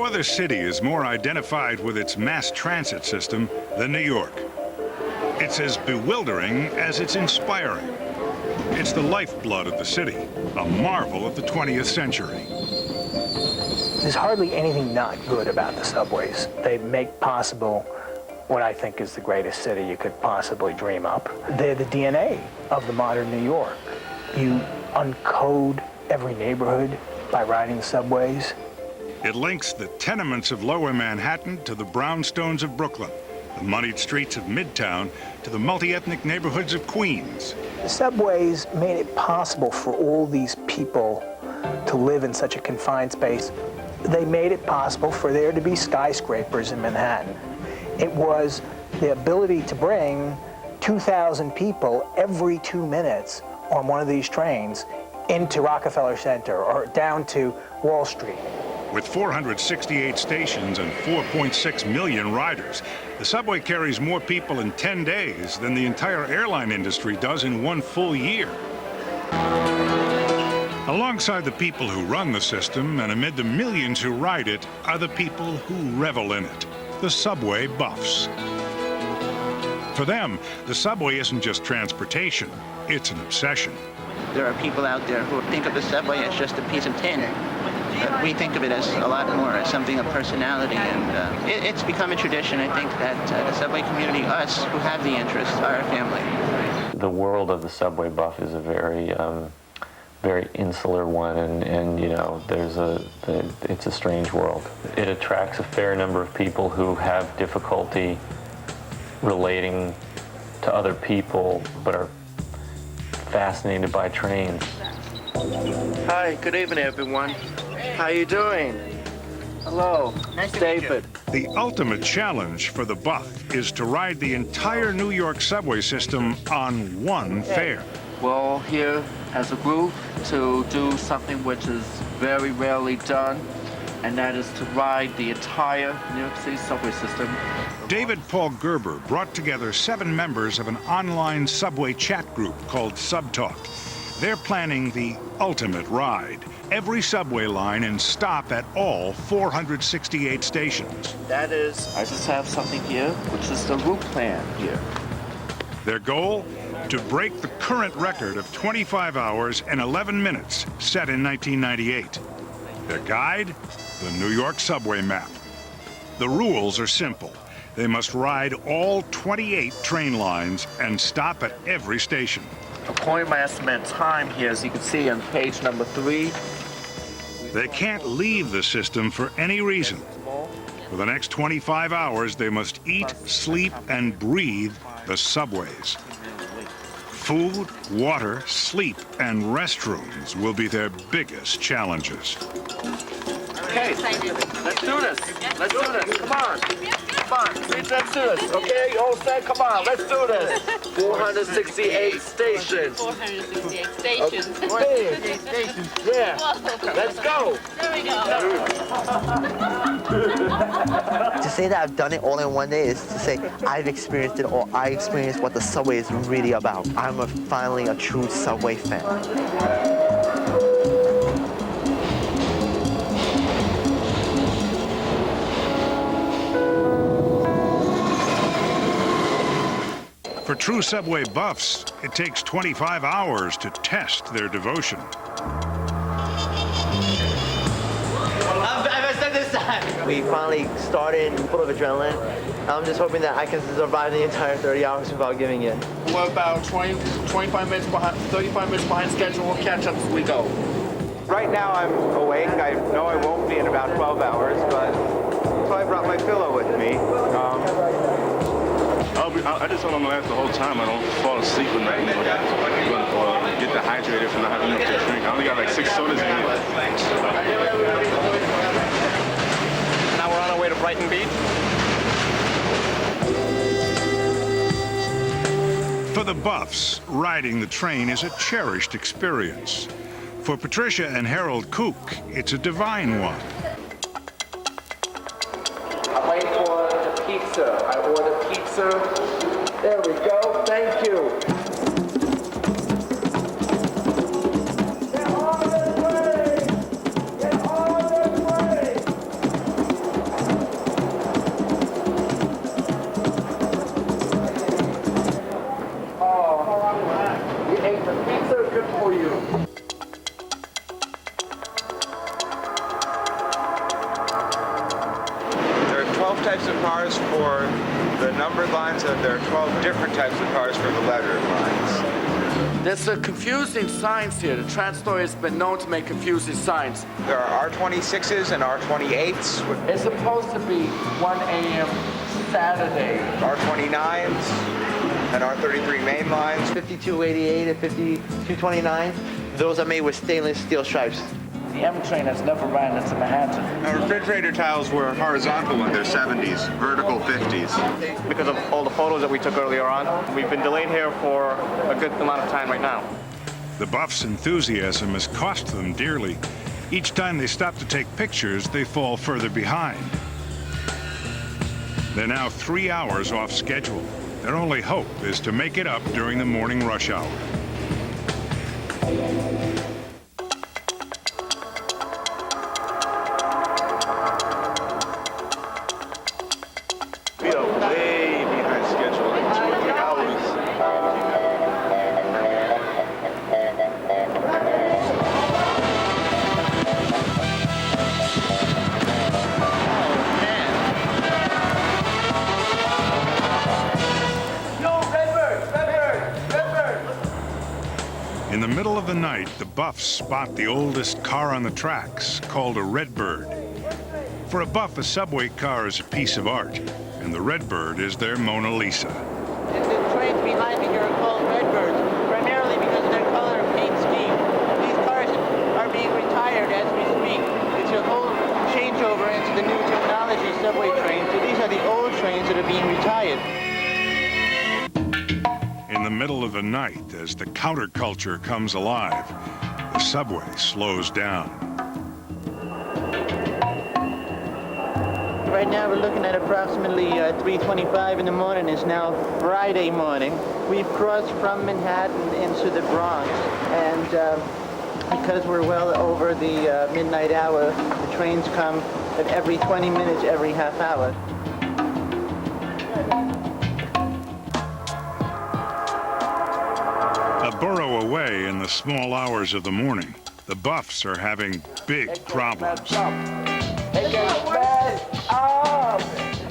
other city is more identified with its mass transit system than New York. It's as bewildering as it's inspiring. It's the lifeblood of the city, a marvel of the 20th century. There's hardly anything not good about the subways. They make possible what I think is the greatest city you could possibly dream up. They're the DNA of the modern New York. You uncode every neighborhood by riding the subways. It links the tenements of Lower Manhattan to the brownstones of Brooklyn, the moneyed streets of Midtown to the multi-ethnic neighborhoods of Queens. The subways made it possible for all these people to live in such a confined space. They made it possible for there to be skyscrapers in Manhattan. It was the ability to bring 2,000 people every 2 minutes on one of these trains into Rockefeller Center or down to Wall Street. With 468 stations and 4.6 million riders, the subway carries more people in 10 days than the entire airline industry does in one full year. Alongside the people who run the system and amid the millions who ride it are the people who revel in it, the subway buffs. For them, the subway isn't just transportation, it's an obsession. There are people out there who think of the subway as just a piece of tin. We think of it as a lot more, as something of personality, and it's become a tradition. I think that the subway community, us who have the interest, are a family. The world of the subway buff is a very insular one, and you know, it's a strange world. It attracts a fair number of people who have difficulty relating to other people, but are fascinated by trains. Hi, good evening, everyone. How you doing? Hello, nice David. The ultimate challenge for the buff is to ride the entire New York subway system on one fare. We're all here as a group to do something which is very rarely done, and that is to ride the entire New York City subway system. David Paul Gerber brought together 7 members of an online subway chat group called SubTalk. They're planning the ultimate ride, every subway line and stop at all 468 stations. That is, I just have something here, which is the route plan here. Their goal? To break the current record of 25 hours and 11 minutes set in 1998. Their guide? The New York subway map. The rules are simple. They must ride all 28 train lines and stop at every station. According to my estimate time here, as you can see on page number 3. They can't leave the system for any reason. For the next 25 hours, they must eat, sleep, and breathe the subways. Food, water, sleep, and restrooms will be their biggest challenges. Okay, let's do this. Let's do this. Come on. Come on. Let's do this. Okay, all set? Come on. Let's do this. 468 stations. 468 stations. Okay. Stations. Yeah. Whoa. Let's go. There we go. To say that I've done it all in one day is to say I've experienced it, or I experienced what the subway is really about. I'm finally a true subway fan. For true subway buffs, it takes 25 hours to test their devotion. We finally started full of adrenaline. I'm just hoping that I can survive the entire 30 hours without giving in. We're about 25 minutes behind, 35 minutes behind schedule. We'll catch up as we go. Right now I'm awake. I know I won't be in about 12 hours, but so I brought my pillow with me. I just told them to last the whole time. I don't fall asleep or nothing. Or get dehydrated from not having enough to drink. I only got like 6 sodas in here. Now we're on our way to Brighton Beach. For the buffs, riding the train is a cherished experience. For Patricia and Harold Kook, it's a divine one. I'm waiting for the pizza. I ordered pizza. There we go. Thank you. Get on this way! Get on this way! are 12 different types of cars for the lettering lines. There's a confusing signs here. The Trans Story has been known to make confusing signs. There are R26s and R28s. It's supposed to be 1 a.m. Saturday. R29s and R33 main lines. 5288 and 5229. Those are made with stainless steel stripes. The M train has never ran into Manhattan. Our refrigerator tiles were horizontal in their 70s, vertical 50s. Because of all the photos that we took earlier on, we've been delayed here for a good amount of time right now. The Buffs' enthusiasm has cost them dearly. Each time they stop to take pictures, they fall further behind. They're now 3 hours off schedule. Their only hope is to make it up during the morning rush hour. We are way behind schedule, like 2 hours. In the middle of the night, the Buffs spot the oldest car on the tracks, called a Redbird. For a Buff, a subway car is a piece of art, and the Redbird is their Mona Lisa. And the trains behind me here are called Redbirds, primarily because of their color and paint scheme. These cars are being retired as we speak. It's a whole changeover into the new technology subway trains. So these are the old trains that are being retired. In the middle of the night, as the counterculture comes alive, the subway slows down. Right now we're looking at approximately 3:25 in the morning. It's now Friday morning. We've crossed from Manhattan into the Bronx, and because we're well over the midnight hour, the trains come at every 20 minutes, every half hour. A borough away in the small hours of the morning, the Buffs are having big problems.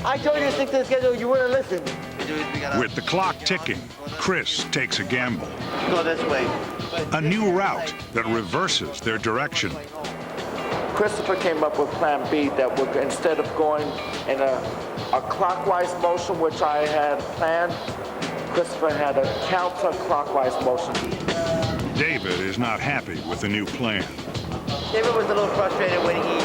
I told you to stick to the schedule, you wouldn't listen. With the clock ticking, Chris takes a gamble. Go this way. A new route that reverses their direction. Christopher came up with Plan B that would, instead of going in a clockwise motion, which I had planned, Christopher had a counterclockwise motion. David is not happy with the new plan. David was a little frustrated when he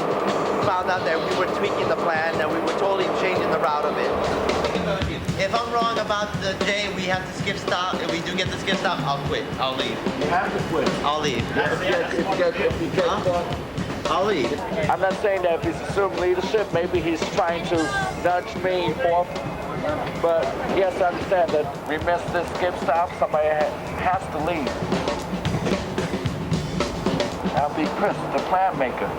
found out that we were tweaking the plan, that we were totally changing the route of it. If I'm wrong about the day we have to skip stop, if we do get to skip stop, I'll quit. I'll leave. You have to quit. I'll leave. I'll leave. I'm not saying that if he's assumed leadership, maybe he's trying to nudge me off. But yes, I understand that we missed this skip stop. Somebody has to leave. That'll be Chris, the plan maker.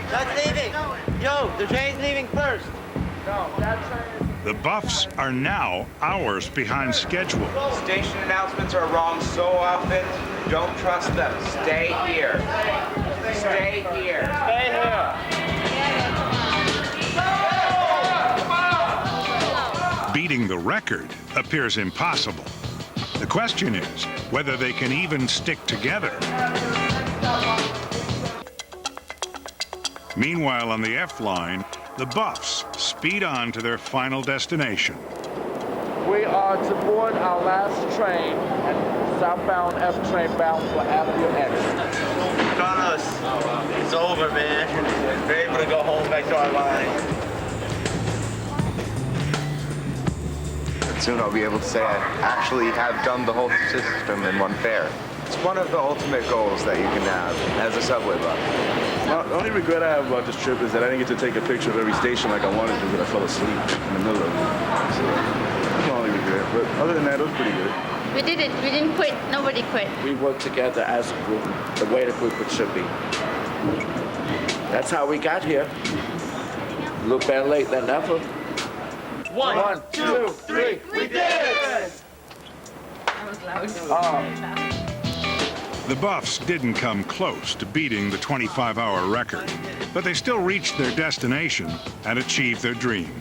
That's leaving. Yo, the train's leaving first. No, that train is... The Buffs are now hours behind schedule. Station announcements are wrong so often. Don't trust them. Stay here. Stay here. Stay here. Beating the record appears impossible. The question is whether they can even stick together. Meanwhile, on the F line, the Buffs speed on to their final destination. We are to board our last train at southbound F train bound for Avenue X. Carlos, it's over, man. We're able to go home back to our line. Soon I'll be able to say I actually have done the whole system in one fare. It's one of the ultimate goals that you can have as a subway buff. Well, the only regret I have about this trip is that I didn't get to take a picture of every station like I wanted to, but I fell asleep in the middle of it. So that's my only regret. But other than that, it was pretty good. We did it. We didn't quit. Nobody quit. We work together as a group, the way the group it should be. That's how we got here. A little better late than never. One, two, three, we did it! That was loud. The The Buffs didn't come close to beating the 25-hour record, but they still reached their destination and achieved their dream.